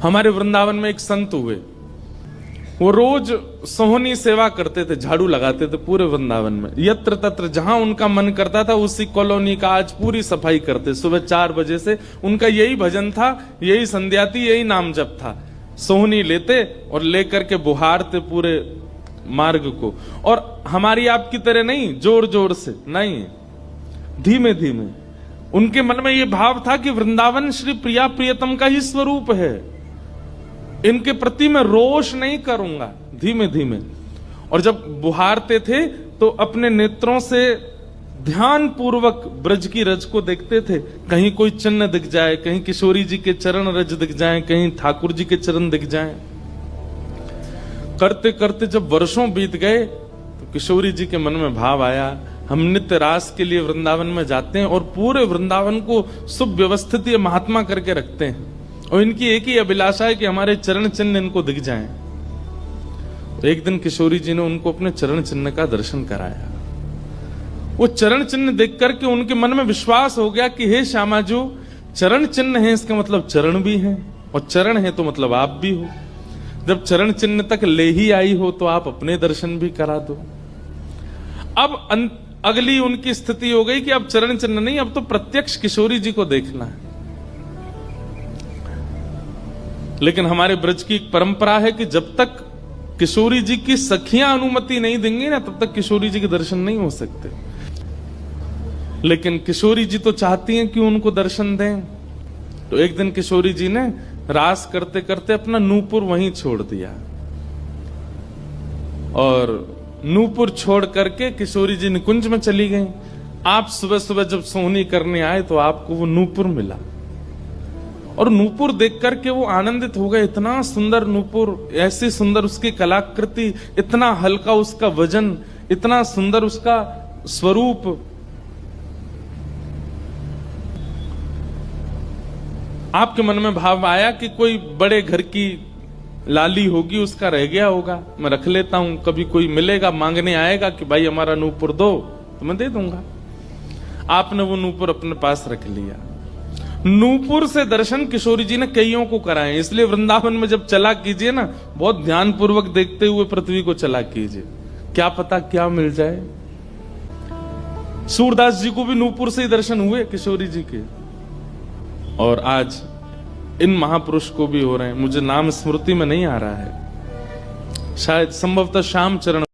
हमारे वृंदावन में एक संत हुए, वो रोज सोहनी सेवा करते थे, झाड़ू लगाते थे पूरे वृंदावन में, यत्र तत्र जहां उनका मन करता था उसी कॉलोनी का आज पूरी सफाई करते। सुबह 4 बजे से उनका यही भजन था, यही संध्या थी, यही नाम जप था। सोहनी लेते और लेकर के बुहारते पूरे मार्ग को, और हमारी आपकी तरह नहीं जोर जोर से, नहीं, धीमे धीमे। उनके मन में यह भाव था कि वृंदावन श्री प्रिया प्रियतम का ही स्वरूप है, इनके प्रति मैं रोष नहीं करूंगा, धीमे धीमे। और जब बुहारते थे तो अपने नेत्रों से ध्यान पूर्वक ब्रज की रज को देखते थे, कहीं कोई चिन्ह दिख जाए, कहीं किशोरी जी के चरण रज दिख जाए, कहीं ठाकुर जी के चरण दिख जाए। करते करते जब वर्षों बीत गए तो किशोरी जी के मन में भाव आया, हम नित्य रास के लिए वृंदावन में जाते हैं और पूरे वृंदावन को सुव्यवस्थित महात्मा करके रखते हैं, और इनकी एक ही अभिलाषा है कि हमारे चरण चिन्ह इनको दिख जाएं। तो एक दिन किशोरी जी ने उनको अपने चरण चिन्ह का दर्शन कराया। वो चरण चिन्ह देख करके उनके मन में विश्वास हो गया कि हे श्यामा जो चरण चिन्ह है इसका मतलब चरण भी है, और चरण है तो मतलब आप भी हो। जब चरण चिन्ह तक ले ही आई हो तो आप अपने दर्शन भी करा दो। अब अगली उनकी स्थिति हो गई कि अब चरण चिन्ह नहीं, अब तो प्रत्यक्ष किशोरी जी को देखना है। लेकिन हमारे ब्रज की एक परंपरा है कि जब तक किशोरी जी की सखियां अनुमति नहीं देंगी ना, तब तक किशोरी जी के दर्शन नहीं हो सकते। लेकिन किशोरी जी तो चाहती हैं कि उनको दर्शन दें। तो एक दिन किशोरी जी ने रास करते करते अपना नूपुर वहीं छोड़ दिया, और नूपुर छोड़ करके किशोरी जी निकुंज में चली गई। आप सुबह सुबह जब सोहनी करने आए तो आपको वो नूपुर मिला, और नूपुर देख करके वो आनंदित हो गए। इतना सुंदर नूपुर, ऐसी सुंदर उसकी कलाकृति, इतना हल्का उसका वजन, इतना सुंदर उसका स्वरूप। आपके मन में भाव आया कि कोई बड़े घर की लाली होगी, उसका रह गया होगा, मैं रख लेता हूं, कभी कोई मिलेगा मांगने आएगा कि भाई हमारा नूपुर दो तो मैं दे दूंगा। आपने वो नूपुर अपने पास रख लिया। नूपुर से दर्शन किशोरी जी ने कईयों को कराए, इसलिए वृंदावन में जब चला कीजिए ना, बहुत ध्यान पूर्वक देखते हुए पृथ्वी को चला कीजिए, क्या पता क्या मिल जाए। सूरदास जी को भी नूपुर से ही दर्शन हुए किशोरी जी के, और आज इन महापुरुष को भी हो रहे हैं। मुझे नाम स्मृति में नहीं आ रहा है, शायद संभवतः श्याम चरण